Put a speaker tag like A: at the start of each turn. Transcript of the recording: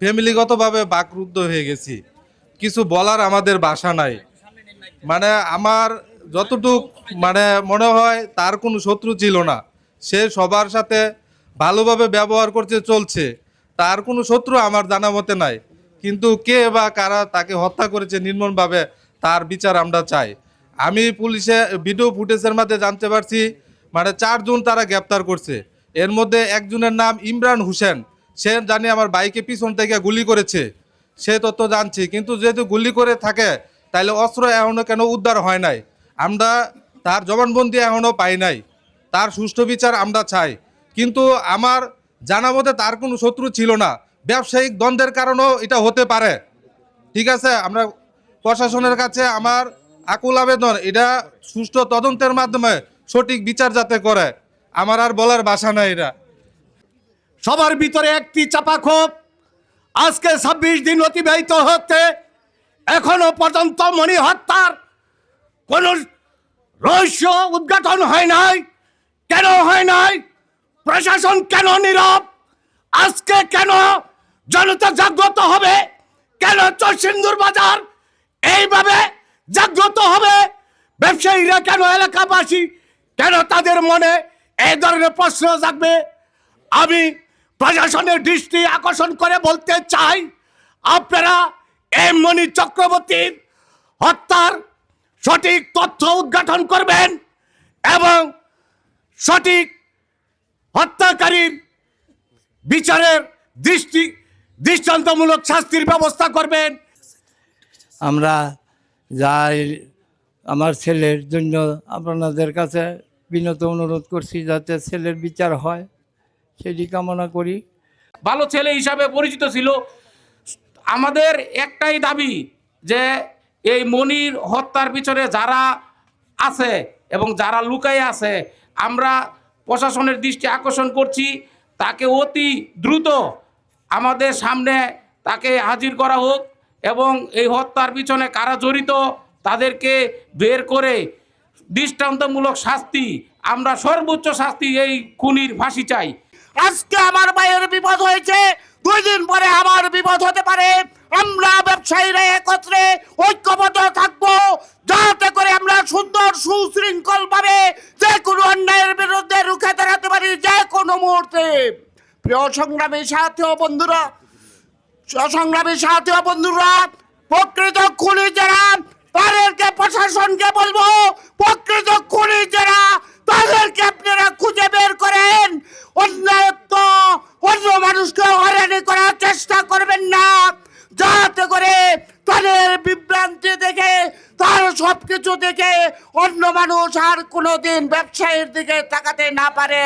A: ফ্যামিলিগতভাবে বাকরুদ্ধ হয়ে গেছি। কিছু বলার আমাদের ভাষা নাই। মানে আমার যতটুক মানে মনে হয় তার কোনো শত্রু ছিল না। সে সবার সাথে ভালোভাবে ব্যবহার করতে চলছে। তার কোনো শত্রু আমার জানা মতে নাই। কিন্তু কে বা কারা তাকে হত্যা করেছে নির্মমভাবে, তার বিচার আমরা চাই। আমি পুলিশে ভিডিও ফুটেজের মধ্যে জানতে পারছি মানে 4 জন তারা গ্রেপ্তার করছে। এর মধ্যে একজনের নাম ইমরান হোসেন। সে জানি আমার বাইকে পিছন থেকে গুলি করেছে, সে তথ্য জানছি। কিন্তু যেহেতু গুলি করে থাকে তাহলে অস্ত্র এখনও কেন উদ্ধার হয় নাই? আমরা তার জবানবন্দি এখনও পাই নাই। তার সুষ্ঠু বিচার আমরা চাই। কিন্তু আমার জানা মতে তার কোনো শত্রু ছিল না। ব্যবসায়িক দ্বন্দ্বের কারণেও এটা হতে পারে। ঠিক আছে, আমরা প্রশাসনের কাছে আমার আকুল আবেদন, এটা সুষ্ঠু তদন্তের মাধ্যমে সঠিক বিচার যাতে করে। আমার আর বলার ভাষা নাই। এটা
B: সবার ভিতরে একটি চাপা ক্ষোভ। আজকে 26 দিন অতিবাহিত হচ্ছে, এখনো পর্যন্ত মনি হত্যার কোন রহস্য উদ্ঘাটন হয় নাই। কেন হয় নাই? প্রশাসন কেন নীরব? আজকে কেন জনতা জাগ্রত হবে? কেন চরসিন্দুর বাজার এইভাবে জাগ্রত হবে? ব্যবসায়ীরা কেন, এলাকাবাসী কেন তাদের মনে এই ধরনের প্রশ্ন জাগবে? আমি প্রশাসনের দৃষ্টি আকর্ষণ করে বলতে চাই, আপনারা এই মনি চক্রবর্তীর হত্যার সঠিক তথ্য উদ্ঘাটন করবেন এবং সঠিক হত্যাকারীর বিচারের দৃষ্টান্তমূলক শাস্তির ব্যবস্থা করবেন।
C: আমরা যাই আমার ছেলের জন্য আপনাদের কাছে বিনত অনুরোধ করছি যাতে ছেলের বিচার হয়, সেটি কামনা করি।
D: ভালো ছেলে হিসাবে পরিচিত ছিল। আমাদের একটাই দাবি যে এই মনির হত্যার পিছনে যারা আছে এবং যারা লুকায়ে আছে, আমরা প্রশাসনের দৃষ্টি আকর্ষণ করছি, তাকে অতি দ্রুত আমাদের সামনে তাকে হাজির করা হোক এবং এই হত্যার পিছনে কারা জড়িত তাদেরকে বের করে দৃষ্টান্তমূলক শাস্তি, আমরা সর্বোচ্চ শাস্তি এই খুনির ফাঁসি চাই।
B: আজকে আমার ভাইয়ের বিপদ হয়েছে, 2 দিন পরে আমার বিপদ হতে পারে। আমরা ব্যবসায়ীরা একত্রে ঐক্যবদ্ধ থাকবো যাতে করে আমরা সুন্দর সুশৃঙ্খল ভাবে যে কোনো অন্যায়ের বিরুদ্ধে রুখে দাঁড়াতে পারি যে কোনো মুহূর্তে। প্রিয় সংগ্রামী সাথী ও বন্ধুরা, প্রকৃত খুনি যারা তাদেরকে প্রশাসনকে বলবো, প্রকৃত খুনি যারা তাদেরকে আপনারা খুঁজে বের করেন। অন্য মানুষকে হয়রানি করার চেষ্টা করবেন না, যাতে করে তাদের বিভ্রান্তি দেখে, তার সবকিছু দেখে অন্য মানুষ আর কোনোদিন ব্যবসায়ীর দিকে তাকাতে না পারে।